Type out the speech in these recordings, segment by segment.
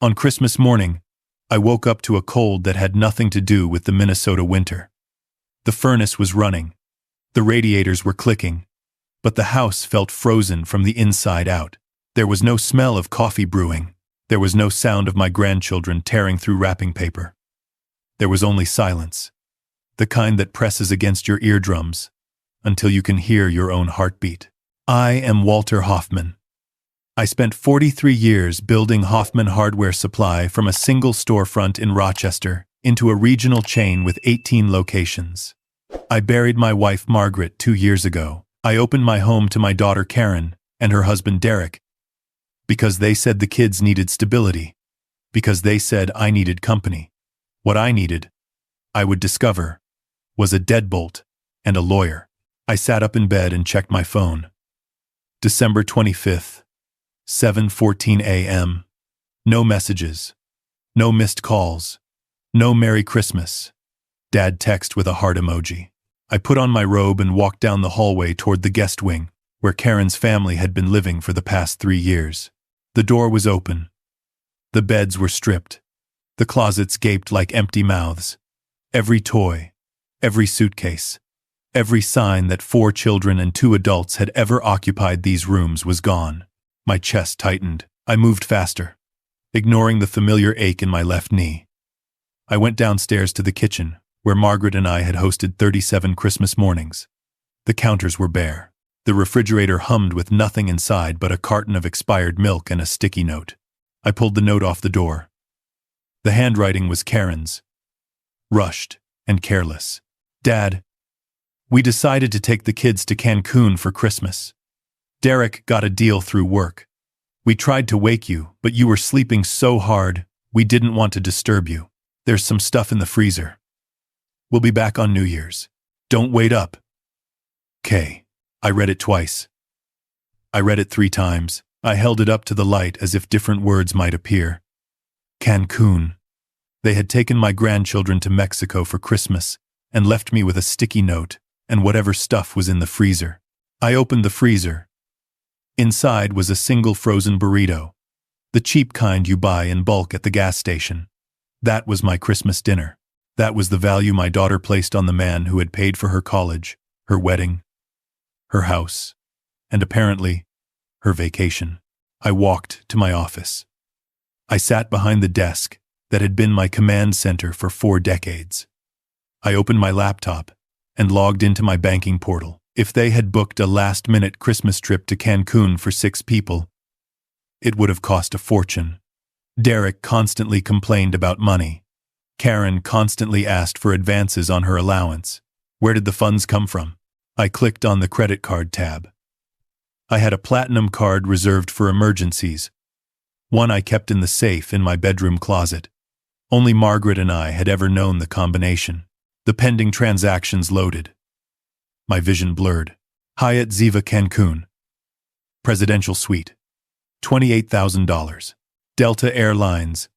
On Christmas morning, I woke up to a cold that had nothing to do with the Minnesota winter. The furnace was running. The radiators were clicking. But the house felt frozen from the inside out. There was no smell of coffee brewing. There was no sound of my grandchildren tearing through wrapping paper. There was only silence. The kind that presses against your eardrums until you can hear your own heartbeat. I am Walter Hoffman. I spent 43 years building Hoffman hardware supply from a single storefront in Rochester into a regional chain with 18 locations. I buried my wife Margaret 2 years ago. I opened my home to my daughter Karen and her husband Derek because they said the kids needed stability, because they said I needed company. What I needed, I would discover, was a deadbolt and a lawyer. I sat up in bed and checked my phone. December 25th, 7:14 a.m. No messages. No missed calls. No Merry Christmas. Dad text with a heart emoji. I put on my robe and walked down the hallway toward the guest wing, where Karen's family had been living for the past 3 years. The door was open. The beds were stripped. The closets gaped like empty mouths. Every toy, every suitcase, every sign that 4 children and 2 adults had ever occupied these rooms was gone. My chest tightened. I moved faster, ignoring the familiar ache in my left knee. I went downstairs to the kitchen, where Margaret and I had hosted 37 Christmas mornings. The counters were bare. The refrigerator hummed with nothing inside but a carton of expired milk and a sticky note. I pulled the note off the door. The handwriting was Karen's. Rushed and careless. Dad, we decided to take the kids to Cancun for Christmas. Derek got a deal through work. We tried to wake you, but you were sleeping so hard, we didn't want to disturb you. There's some stuff in the freezer. We'll be back on New Year's. Don't wait up. K. I read it twice. I read it 3 times. I held it up to the light as if different words might appear. Cancun. They had taken my grandchildren to Mexico for Christmas and left me with a sticky note and whatever stuff was in the freezer. I opened the freezer. Inside was a single frozen burrito, the cheap kind you buy in bulk at the gas station. That was my Christmas dinner. That was the value my daughter placed on the man who had paid for her college, her wedding, her house, and apparently, her vacation. I walked to my office. I sat behind the desk that had been my command center for 4 decades. I opened my laptop and logged into my banking portal. If they had booked a last-minute Christmas trip to Cancun for 6 people, it would have cost a fortune. Derek constantly complained about money. Karen constantly asked for advances on her allowance. Where did the funds come from? I clicked on the credit card tab. I had a platinum card reserved for emergencies, one I kept in the safe in my bedroom closet. Only Margaret and I had ever known the combination. The pending transactions loaded. My vision blurred. Hyatt Ziva Cancun. Presidential Suite. $28,000. Delta Airlines.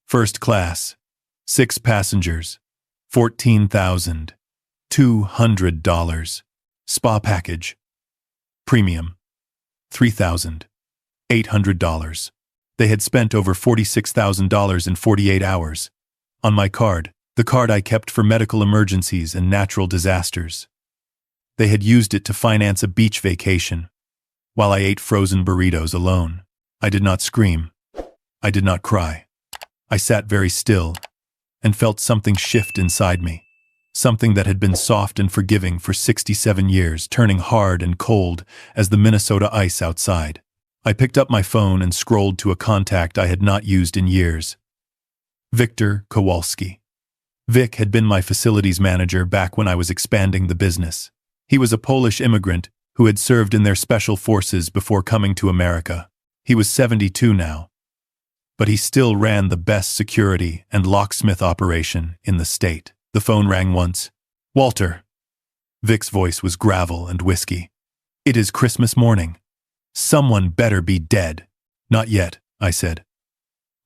First class. 6 passengers. $14,200. Spa package. Premium. $3,800. They had spent over $46,000 in 48 hours. On my card, the card I kept for medical emergencies and natural disasters. They had used it to finance a beach vacation, while I ate frozen burritos alone. I did not scream. I did not cry. I sat very still and felt something shift inside me. Something that had been soft and forgiving for 67 years, turning hard and cold as the Minnesota ice outside. I picked up my phone and scrolled to a contact I had not used in years. Victor Kowalski. Vic had been my facilities manager back when I was expanding the business. He was a Polish immigrant who had served in their special forces before coming to America. He was 72 now, but he still ran the best security and locksmith operation in the state. The phone rang once. Walter. Vic's voice was gravel and whiskey. It is Christmas morning. Someone better be dead. Not yet, I said.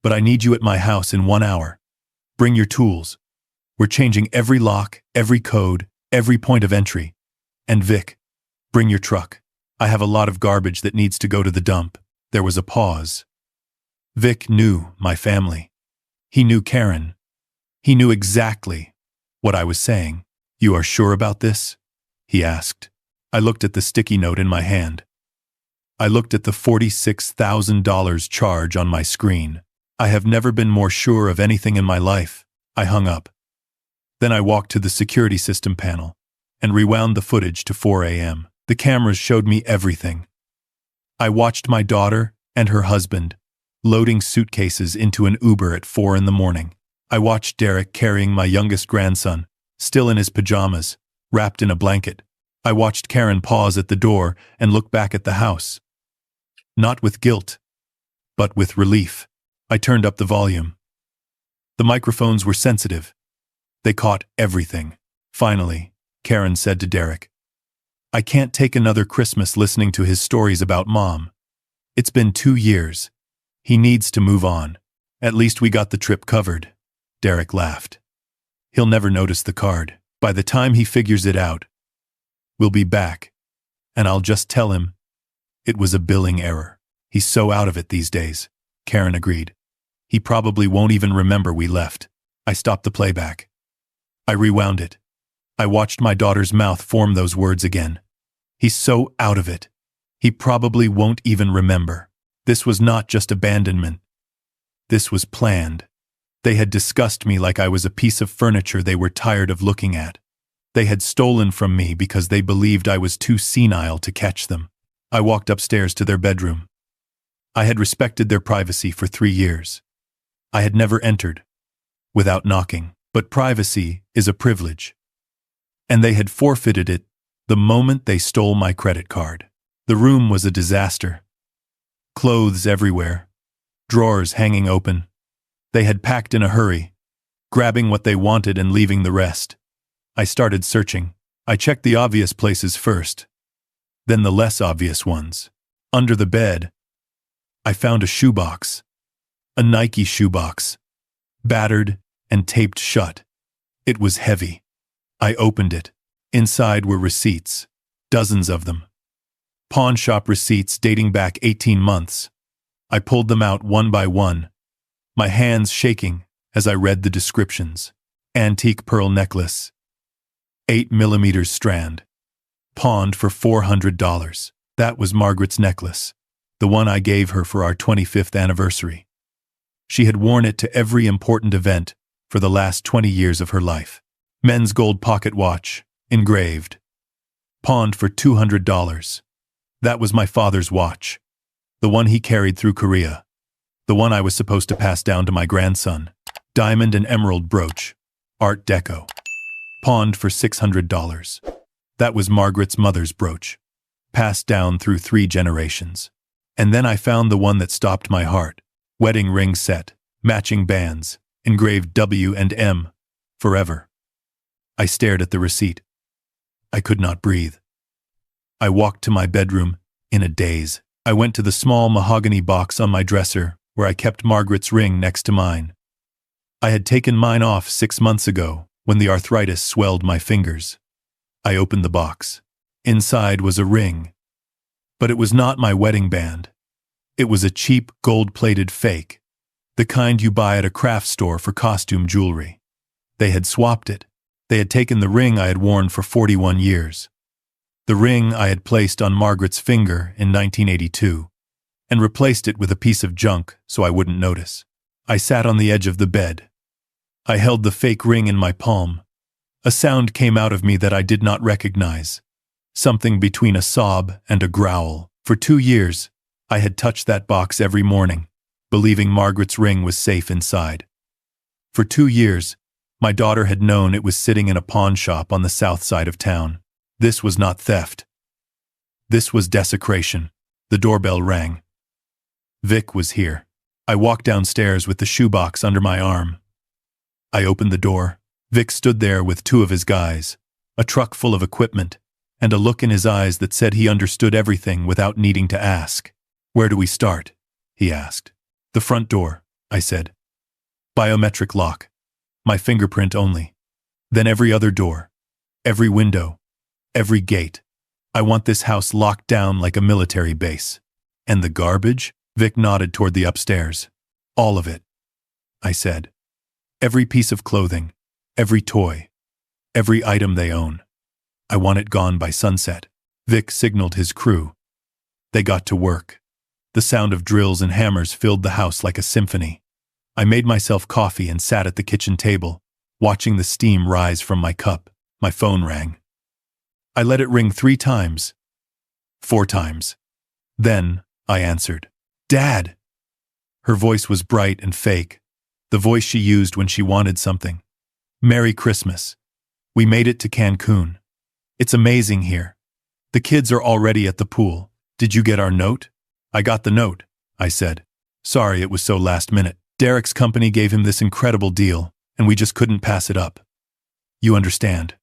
But I need you at my house in 1 hour. Bring your tools. We're changing every lock, every code, every point of entry. And Vic, bring your truck. I have a lot of garbage that needs to go to the dump. There was a pause. Vic knew my family. He knew Karen. He knew exactly what I was saying. "You are sure about this?" he asked. I looked at the sticky note in my hand. I looked at the $46,000 charge on my screen. I have never been more sure of anything in my life. I hung up. Then I walked to the security system panel and rewound the footage to 4 a.m. The cameras showed me everything. I watched my daughter and her husband loading suitcases into an Uber at 4 in the morning. I watched Derek carrying my youngest grandson, still in his pajamas, wrapped in a blanket. I watched Karen pause at the door and look back at the house. Not with guilt, but with relief. I turned up the volume. The microphones were sensitive. They caught everything. Finally, Karen said to Derek, "I can't take another Christmas listening to his stories about Mom. It's been 2 years. He needs to move on. At least we got the trip covered." Derek laughed. "He'll never notice the card. By the time he figures it out, we'll be back. And I'll just tell him it was a billing error. He's so out of it these days." Karen agreed. "He probably won't even remember we left." I stopped the playback. I rewound it. I watched my daughter's mouth form those words again. "He's so out of it. He probably won't even remember." This was not just abandonment. This was planned. They had discussed me like I was a piece of furniture they were tired of looking at. They had stolen from me because they believed I was too senile to catch them. I walked upstairs to their bedroom. I had respected their privacy for 3 years. I had never entered without knocking, but privacy is a privilege. And they had forfeited it the moment they stole my credit card. The room was a disaster. Clothes everywhere, drawers hanging open. They had packed in a hurry, grabbing what they wanted and leaving the rest. I started searching. I checked the obvious places first, then the less obvious ones. Under the bed, I found a shoebox. A Nike shoebox, battered and taped shut. It was heavy. I opened it. Inside were receipts, dozens of them. Pawn shop receipts dating back 18 months. I pulled them out one by one, my hands shaking as I read the descriptions. Antique pearl necklace, 8mm strand, pawned for $400. That was Margaret's necklace, the one I gave her for our 25th anniversary. She had worn it to every important event for the last 20 years of her life. Men's gold pocket watch, engraved, pawned for $200. That was my father's watch, the one he carried through Korea, the one I was supposed to pass down to my grandson. Diamond and emerald brooch, Art Deco, pawned for $600. That was Margaret's mother's brooch, passed down through 3 generations. And then I found the one that stopped my heart. Wedding ring set, matching bands, engraved W and M, forever. I stared at the receipt. I could not breathe. I walked to my bedroom in a daze. I went to the small mahogany box on my dresser where I kept Margaret's ring next to mine. I had taken mine off 6 months ago when the arthritis swelled my fingers. I opened the box. Inside was a ring. But it was not my wedding band. It was a cheap, gold-plated fake, the kind you buy at a craft store for costume jewelry. They had swapped it. They had taken the ring I had worn for 41 years. The ring I had placed on Margaret's finger in 1982, and replaced it with a piece of junk so I wouldn't notice. I sat on the edge of the bed. I held the fake ring in my palm. A sound came out of me that I did not recognize, something between a sob and a growl. For 2 years, I had touched that box every morning, believing Margaret's ring was safe inside. For 2 years, my daughter had known it was sitting in a pawn shop on the south side of town. This was not theft. This was desecration. The doorbell rang. Vic was here. I walked downstairs with the shoebox under my arm. I opened the door. Vic stood there with 2 of his guys, a truck full of equipment, and a look in his eyes that said he understood everything without needing to ask. "Where do we start?" he asked. "The front door," I said. "Biometric lock. My fingerprint only. Then every other door, every window, every gate. I want this house locked down like a military base." "And the garbage?" Vic nodded toward the upstairs. All of it, I said. Every piece of clothing, every toy, every item they own. I want it gone by sunset. Vic signaled his crew. They got to work. The sound of drills and hammers filled the house like a symphony. I made myself coffee and sat at the kitchen table, watching the steam rise from my cup. My phone rang. I let it ring 3 times. 4 times. Then, I answered. Dad! Her voice was bright and fake, the voice she used when she wanted something. Merry Christmas. We made it to Cancun. It's amazing here. The kids are already at the pool. Did you get our note? I got the note, I said. Sorry it was so last minute. Derek's company gave him this incredible deal, and we just couldn't pass it up. You understand,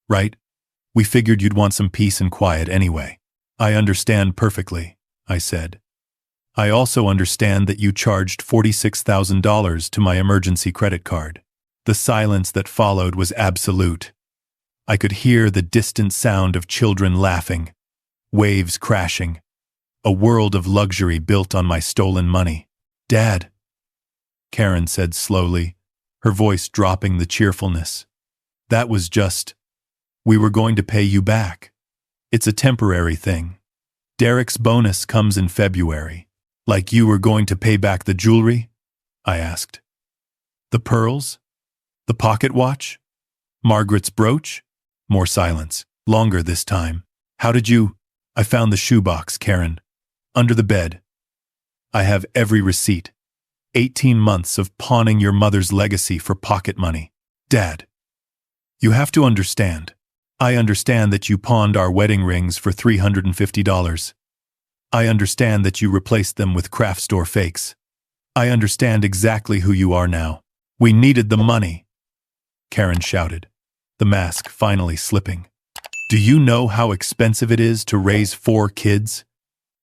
right? We figured you'd want some peace and quiet anyway. I understand perfectly, I said. I also understand that you charged $46,000 to my emergency credit card. The silence that followed was absolute. I could hear the distant sound of children laughing, waves crashing, a world of luxury built on my stolen money. Dad, Karen said slowly, her voice dropping the cheerfulness. That was just, we were going to pay you back. It's a temporary thing. Derek's bonus comes in February. Like you were going to pay back the jewelry? I asked. The pearls? The pocket watch? Margaret's brooch? More silence, longer this time. How did you? I found the shoebox, Karen. Under the bed. I have every receipt. 18 months of pawning your mother's legacy for pocket money. Dad. You have to understand. I understand that you pawned our wedding rings for $350. I understand that you replaced them with craft store fakes. I understand exactly who you are now. We needed the money. Karen shouted, the mask finally slipping. Do you know how expensive it is to raise 4 kids?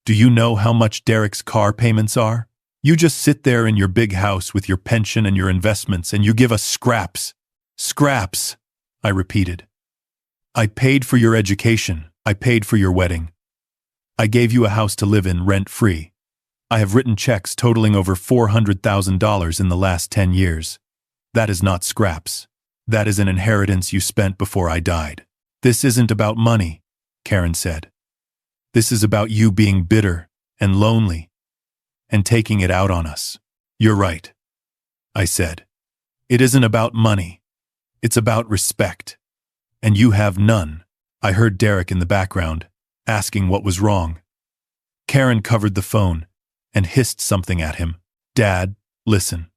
Do you know how much Derek's car payments are? You just sit there in your big house with your pension and your investments and you give us scraps. Scraps, I repeated. I paid for your education. I paid for your wedding. I gave you a house to live in rent-free. I have written checks totaling over $400,000 in the last 10 years. That is not scraps. That is an inheritance you spent before I died. This isn't about money, Karen said. This is about you being bitter and lonely and taking it out on us. You're right, I said. It isn't about money. It's about respect. And you have none. I heard Derek in the background, asking what was wrong. Karen covered the phone and hissed something at him. Dad, listen.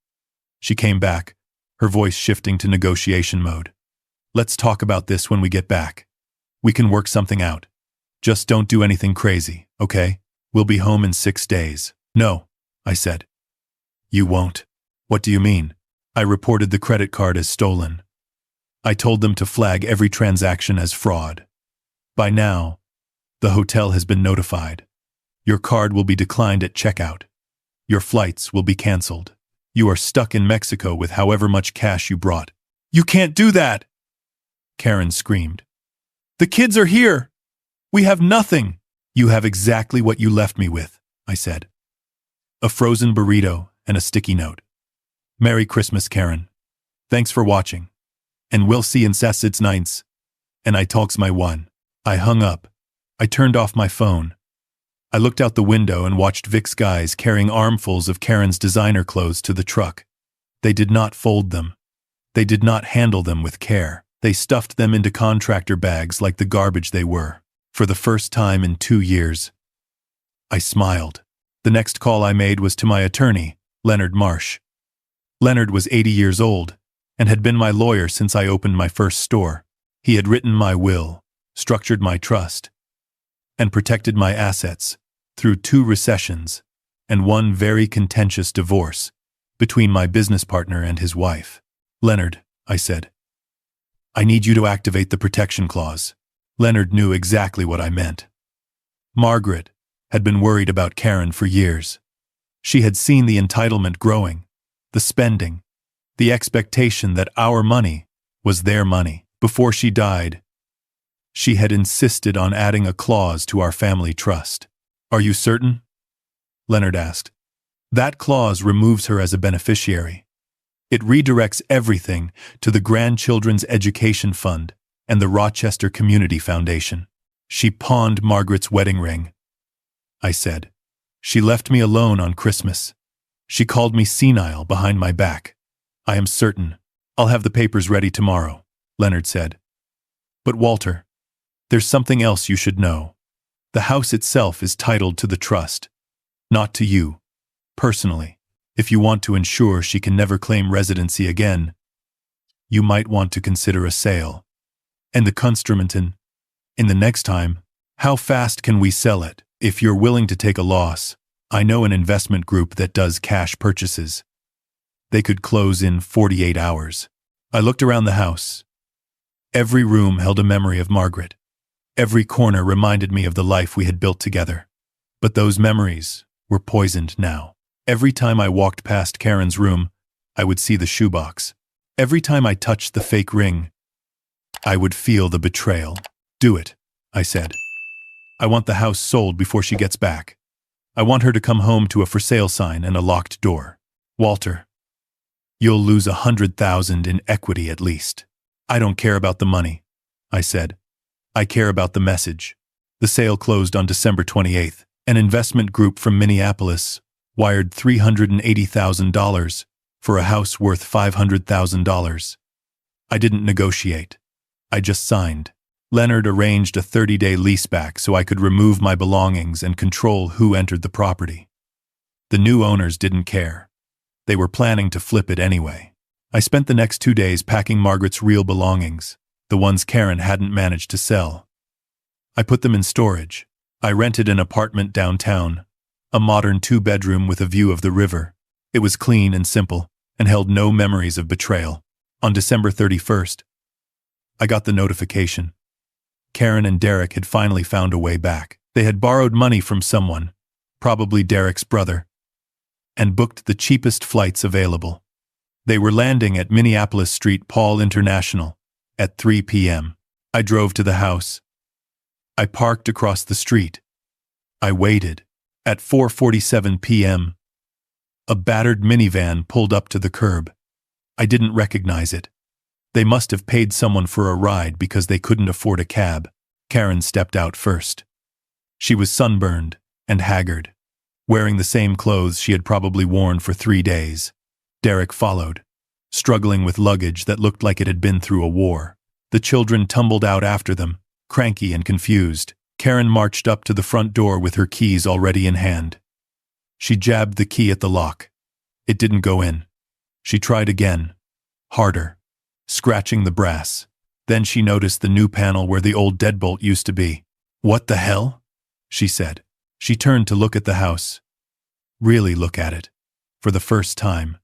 She came back, her voice shifting to negotiation mode. Let's talk about this when we get back. We can work something out. Just don't do anything crazy, okay? We'll be home in 6 days. No, I said. You won't. What do you mean? I reported the credit card as stolen. I told them to flag every transaction as fraud. By now, the hotel has been notified. Your card will be declined at checkout. Your flights will be canceled. You are stuck in Mexico with however much cash you brought. You can't do that! Karen screamed. The kids are here! We have nothing! You have exactly what you left me with, I said. A frozen burrito and a sticky note. Merry Christmas, Karen. Thanks for watching. And we'll see in Sassids Nights. And I talks my one. I hung up. I turned off my phone. I looked out the window and watched Vic's guys carrying armfuls of Karen's designer clothes to the truck. They did not fold them. They did not handle them with care. They stuffed them into contractor bags like the garbage they were. For the first time in 2 years, I smiled. The next call I made was to my attorney, Leonard Marsh. Leonard was 80 years old and had been my lawyer since I opened my first store. He had written my will, structured my trust, and protected my assets through 2 recessions and 1 very contentious divorce between my business partner and his wife. Leonard, I said, I need you to activate the protection clause. Leonard knew exactly what I meant. Margaret had been worried about Karen for years. She had seen the entitlement growing, the spending, the expectation that our money was their money. Before she died, she had insisted on adding a clause to our family trust. Are you certain? Leonard asked. That clause removes her as a beneficiary. It redirects everything to the Grandchildren's Education Fund and the Rochester Community Foundation. She pawned Margaret's wedding ring, I said. She left me alone on Christmas. She called me senile behind my back. I am certain. I'll have the papers ready tomorrow, Leonard said. But Walter, there's something else you should know. The house itself is titled to the trust, not to you, personally. If you want to ensure she can never claim residency again, you might want to consider a sale. And the Kunstremonten, in the next time, how fast can we sell it? If you're willing to take a loss, I know an investment group that does cash purchases. They could close in 48 hours. I looked around the house. Every room held a memory of Margaret. Every corner reminded me of the life we had built together. But those memories were poisoned now. Every time I walked past Karen's room, I would see the shoebox. Every time I touched the fake ring, I would feel the betrayal. Do it, I said. I want the house sold before she gets back. I want her to come home to a for sale sign and a locked door. Walter, you'll lose $100,000 in equity at least. I don't care about the money, I said. I care about the message. The sale closed on December 28th. An investment group from Minneapolis wired $380,000 for a house worth $500,000. I didn't negotiate. I just signed. Leonard arranged a 30-day leaseback so I could remove my belongings and control who entered the property. The new owners didn't care. They were planning to flip it anyway. I spent the next 2 days packing Margaret's real belongings, the ones Karen hadn't managed to sell. I put them in storage. I rented an apartment downtown, a modern 2-bedroom with a view of the river. It was clean and simple, and held no memories of betrayal. On December 31st, I got the notification. Karen and Derek had finally found a way back. They had borrowed money from someone, probably Derek's brother, and booked the cheapest flights available. They were landing at Minneapolis St. Paul International at 3 p.m. I drove to the house. I parked across the street. I waited. At 4:47 p.m., a battered minivan pulled up to the curb. I didn't recognize it. They must have paid someone for a ride because they couldn't afford a cab. Karen stepped out first. She was sunburned and haggard, wearing the same clothes she had probably worn for 3 days. Derek followed, struggling with luggage that looked like it had been through a war. The children tumbled out after them, cranky and confused. Karen marched up to the front door with her keys already in hand. She jabbed the key at the lock. It didn't go in. She tried again, harder, scratching the brass. Then she noticed the new panel where the old deadbolt used to be. "What the hell?" she said. She turned to look at the house. Really look at it. For the first time,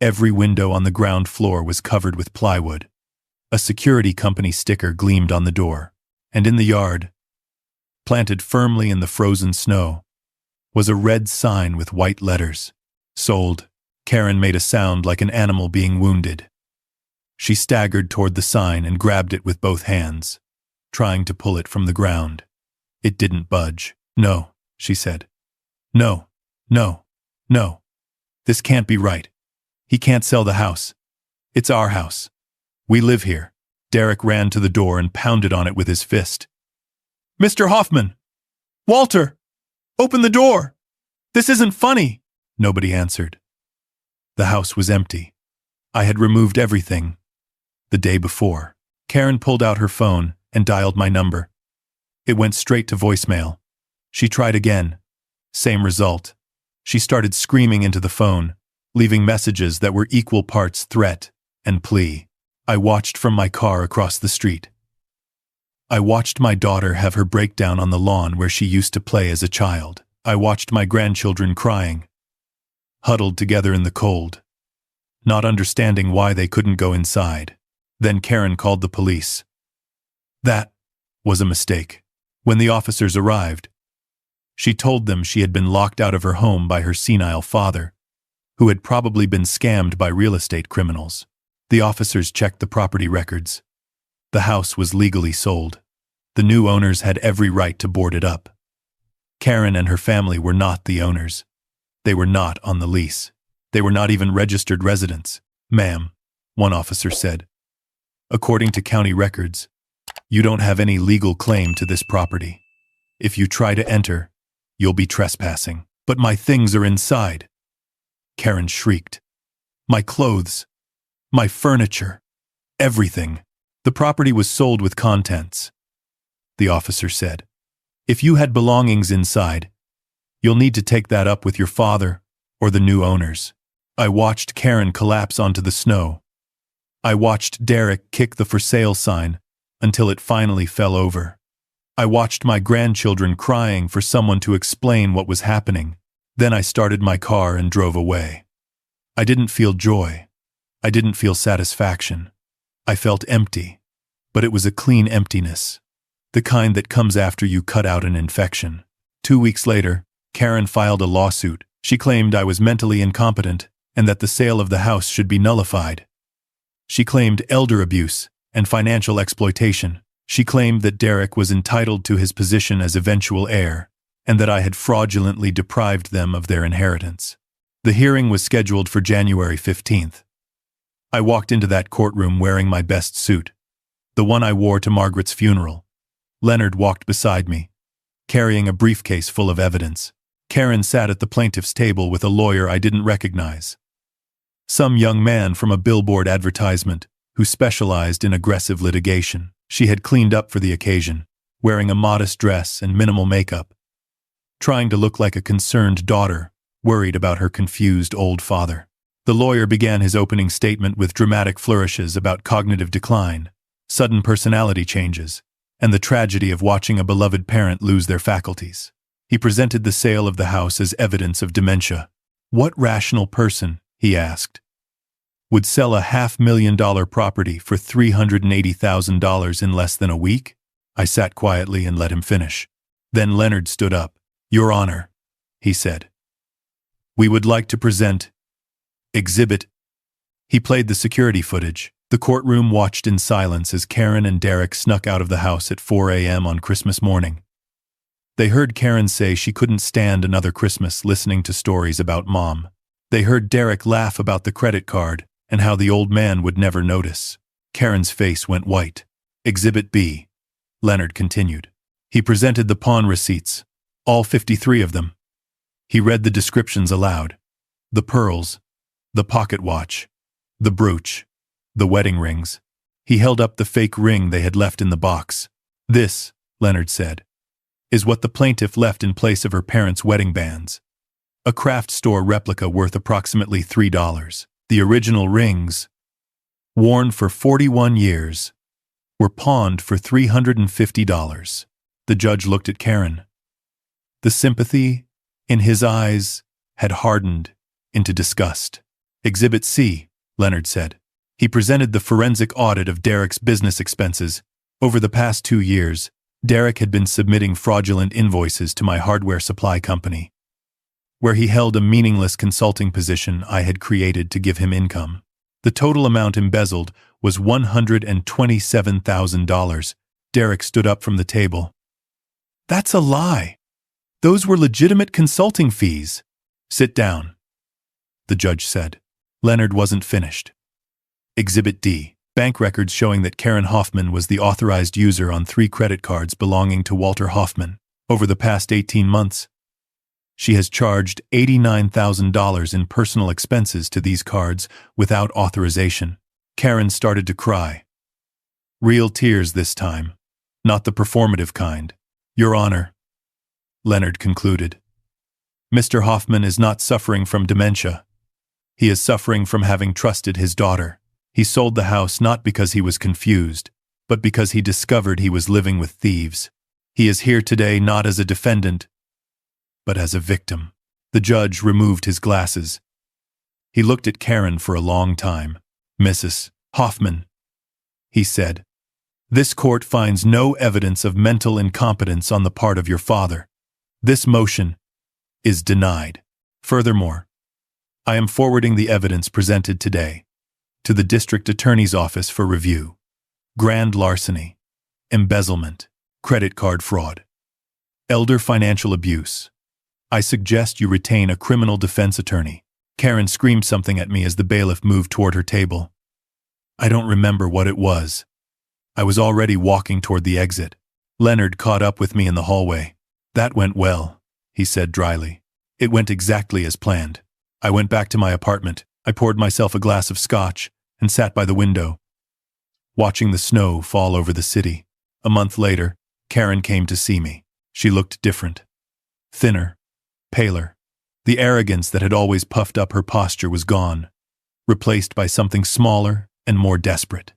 every window on the ground floor was covered with plywood. A security company sticker gleamed on the door. And in the yard, planted firmly in the frozen snow, was a red sign with white letters. Sold. Karen made a sound like an animal being wounded. She staggered toward the sign and grabbed it with both hands, trying to pull it from the ground. It didn't budge. "No," she said. "No, no, no. This can't be right. He can't sell the house. It's our house. We live here." Derek ran to the door and pounded on it with his fist. "Mr. Hoffman! Walter! Open the door! This isn't funny!" Nobody answered. The house was empty. I had removed everything the day before. Karen pulled out her phone and dialed my number. It went straight to voicemail. She tried again. Same result. She started screaming into the phone, leaving messages that were equal parts threat and plea. I watched from my car across the street. I watched my daughter have her breakdown on the lawn where she used to play as a child. I watched my grandchildren crying, huddled together in the cold, not understanding why they couldn't go inside. Then Karen called the police. That was a mistake. When the officers arrived, she told them she had been locked out of her home by her senile father, who had probably been scammed by real estate criminals. The officers checked the property records. The house was legally sold. The new owners had every right to board it up. Karen and her family were not the owners. They were not on the lease. They were not even registered residents. Ma'am, one officer said. According to county records, you don't have any legal claim to this property. If you try to enter, you'll be trespassing. But my things are inside. Karen shrieked. My clothes, my furniture, everything. The property was sold with contents. The officer said, if you had belongings inside, you'll need to take that up with your father or the new owners. I watched Karen collapse onto the snow. I watched Derek kick the for sale sign until it finally fell over. I watched my grandchildren crying for someone to explain what was happening. Then I started my car and drove away. I didn't feel joy. I didn't feel satisfaction. I felt empty, but it was a clean emptiness, the kind that comes after you cut out an infection. 2 weeks later, Karen filed a lawsuit. She claimed I was mentally incompetent and that the sale of the house should be nullified. She claimed elder abuse and financial exploitation. She claimed that Derek was entitled to his position as eventual heir and that I had fraudulently deprived them of their inheritance. The hearing was scheduled for January 15th. I walked into that courtroom wearing my best suit, the one I wore to Margaret's funeral. Leonard walked beside me, carrying a briefcase full of evidence. Karen sat at the plaintiff's table with a lawyer I didn't recognize. Some young man from a billboard advertisement who specialized in aggressive litigation. She had cleaned up for the occasion, wearing a modest dress and minimal makeup, trying to look like a concerned daughter, worried about her confused old father. The lawyer began his opening statement with dramatic flourishes about cognitive decline, sudden personality changes, and the tragedy of watching a beloved parent lose their faculties. He presented the sale of the house as evidence of dementia. What rational person, he asked, would sell a $500,000 property for $380,000 in less than a week? I sat quietly and let him finish. Then Leonard stood up. Your Honor, he said, we would like to present Exhibit. He played the security footage. The courtroom watched in silence as Karen and Derek snuck out of the house at 4 a.m. on Christmas morning. They heard Karen say she couldn't stand another Christmas listening to stories about Mom. They heard Derek laugh about the credit card and how the old man would never notice. Karen's face went white. Exhibit B, Leonard continued. He presented the pawn receipts, all 53 of them. He read the descriptions aloud. The pearls, the pocket watch, the brooch, the wedding rings. He held up the fake ring they had left in the box. This, Leonard said, is what the plaintiff left in place of her parents' wedding bands. A craft store replica worth approximately $3. The original rings, worn for 41 years, were pawned for $350. The judge looked at Karen. The sympathy in his eyes had hardened into disgust. Exhibit C, Leonard said. He presented the forensic audit of Derek's business expenses. Over the past 2 years, Derek had been submitting fraudulent invoices to my hardware supply company, where he held a meaningless consulting position I had created to give him income. The total amount embezzled was $127,000. Derek stood up from the table. That's a lie. Those were legitimate consulting fees. Sit down, the judge said. Leonard wasn't finished. Exhibit D, bank records showing that Karen Hoffman was the authorized user on 3 credit cards belonging to Walter Hoffman. Over the past 18 months, she has charged $89,000 in personal expenses to these cards without authorization. Karen started to cry. Real tears this time, not the performative kind. Your Honor, Leonard concluded, Mr. Hoffman is not suffering from dementia. He is suffering from having trusted his daughter. He sold the house not because he was confused, but because he discovered he was living with thieves. He is here today not as a defendant, but as a victim. The judge removed his glasses. He looked at Karen for a long time. Mrs. Hoffman, he said, this court finds no evidence of mental incompetence on the part of your father. This motion is denied. Furthermore, I am forwarding the evidence presented today to the district attorney's office for review. Grand larceny, embezzlement, credit card fraud, elder financial abuse, I suggest you retain a criminal defense attorney. Karen screamed something at me as the bailiff moved toward her table. I don't remember what it was. I was already walking toward the exit. Leonard caught up with me in the hallway. That went well, he said dryly. It went exactly as planned. I went back to my apartment. I poured myself a glass of scotch and sat by the window, watching the snow fall over the city. A month later, Karen came to see me. She looked different. Thinner, paler. The arrogance that had always puffed up her posture was gone, replaced by something smaller and more desperate.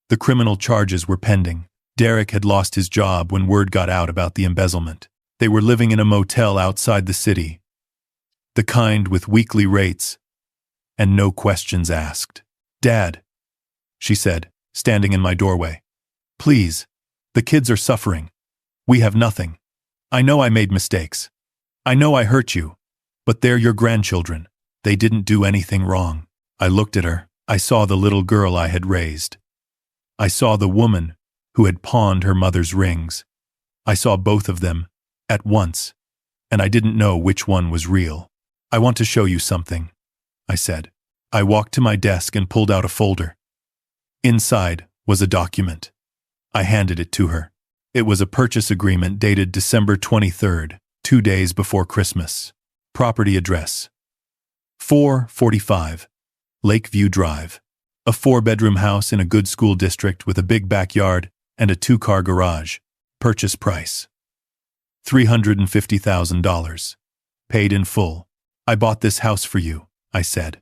The criminal charges were pending. Derek had lost his job when word got out about the embezzlement. They were living in a motel outside the city, the kind with weekly rates and no questions asked. "Dad," she said, standing in my doorway. "Please, the kids are suffering. We have nothing. I know I made mistakes. I know I hurt you, but they're your grandchildren. They didn't do anything wrong." I looked at her. I saw the little girl I had raised. I saw the woman who had pawned her mother's rings. I saw both of them at once, and I didn't know which one was real. "I want to show you something," I said. I walked to my desk and pulled out a folder. Inside was a document. I handed it to her. It was a purchase agreement dated December 23rd, 2 days before Christmas. Property address: 445 Lakeview Drive. A 4-bedroom house in a good school district with a big backyard and a 2-car garage. Purchase price: $350,000. Paid in full. "I bought this house for you," I said.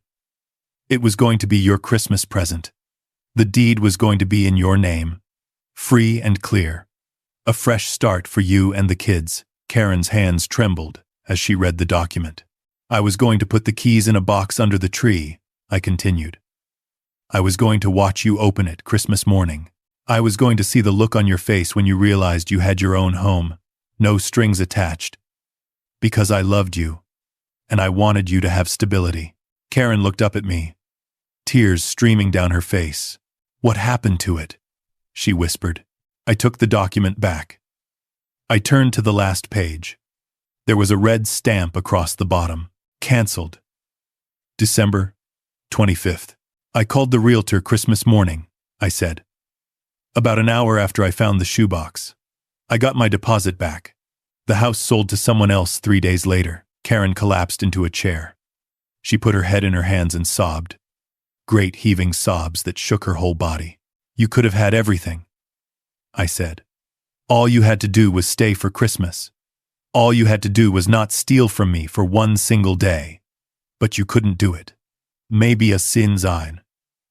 "It was going to be your Christmas present. The deed was going to be in your name. Free and clear. A fresh start for you and the kids." Karen's hands trembled as she read the document. "I was going to put the keys in a box under the tree," I continued. "I was going to watch you open it Christmas morning. I was going to see the look on your face when you realized you had your own home, no strings attached. Because I loved you, and I wanted you to have stability." Karen looked up at me, tears streaming down her face. "What happened to it?" she whispered. I took the document back. I turned to the last page. There was a red stamp across the bottom. Cancelled. December 25th. "I called the realtor Christmas morning," I said. "About an hour after I found the shoebox. I got my deposit back. The house sold to someone else 3 days later." Karen collapsed into a chair. She put her head in her hands and sobbed. Great heaving sobs that shook her whole body. "You could have had everything," I said. "All you had to do was stay for Christmas. All you had to do was not steal from me for one single day. But you couldn't do it. Maybe a sin's ein.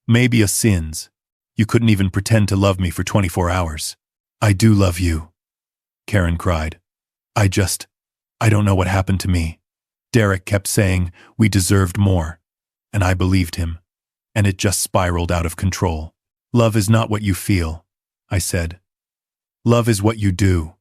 Maybe a sin's. You couldn't even pretend to love me for 24 hours. "I do love you," Karen cried. I don't know what happened to me. Derek kept saying we deserved more, and I believed him, and it just spiraled out of control. "Love is not what you feel," I said. "Love is what you do.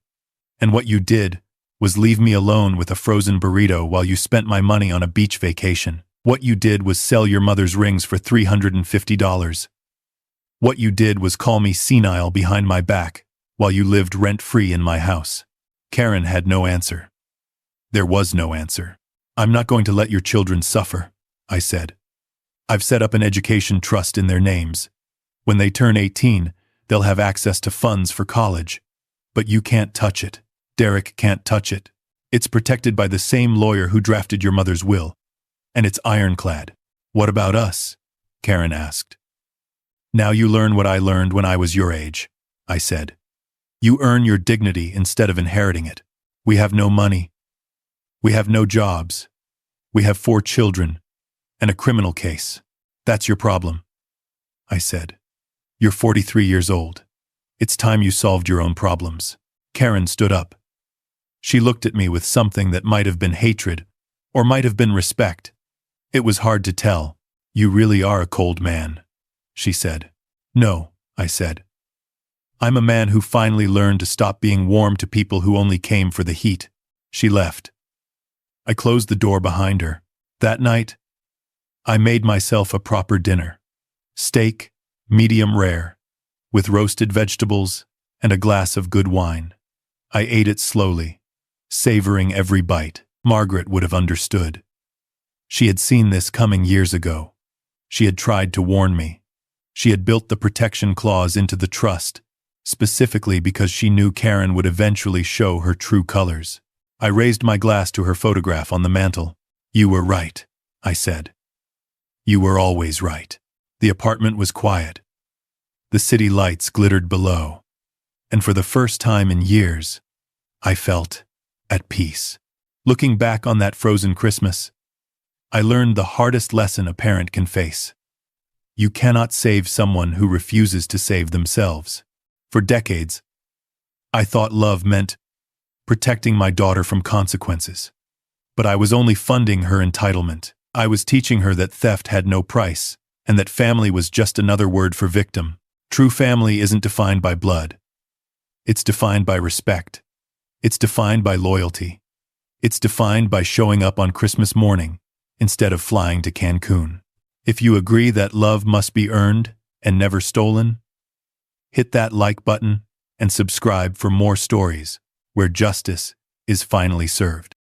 And what you did was leave me alone with a frozen burrito while you spent my money on a beach vacation. What you did was sell your mother's rings for $350. What you did was call me senile behind my back while you lived rent-free in my house." Karen had no answer. There was no answer. "I'm not going to let your children suffer," I said. "I've set up an education trust in their names. When they turn 18, they'll have access to funds for college. But you can't touch it. Derek can't touch it. It's protected by the same lawyer who drafted your mother's will, and it's ironclad." "What about us?" Karen asked. "Now you learn what I learned when I was your age," I said. "You earn your dignity instead of inheriting it. We have no money. We have no jobs. We have 4 children and a criminal case. That's your problem," I said. "You're 43 years old. It's time you solved your own problems." Karen stood up. She looked at me with something that might have been hatred or might have been respect. It was hard to tell. "You really are a cold man," she said. "No," I said. "I'm a man who finally learned to stop being warm to people who only came for the heat." She left. I closed the door behind her. That night, I made myself a proper dinner. Steak, medium rare, with roasted vegetables and a glass of good wine. I ate it slowly, savoring every bite. Margaret would have understood. She had seen this coming years ago. She had tried to warn me. She had built the protection clause into the trust, specifically because she knew Karen would eventually show her true colors. I raised my glass to her photograph on the mantel. "You were right," I said. "You were always right." The apartment was quiet. The city lights glittered below. And for the first time in years, I felt at peace. Looking back on that frozen Christmas, I learned the hardest lesson a parent can face. You cannot save someone who refuses to save themselves. For decades, I thought love meant protecting my daughter from consequences. But I was only funding her entitlement. I was teaching her that theft had no price, and that family was just another word for victim. True family isn't defined by blood. It's defined by respect. It's defined by loyalty. It's defined by showing up on Christmas morning instead of flying to Cancun. If you agree that love must be earned and never stolen, hit that like button and subscribe for more stories where justice is finally served.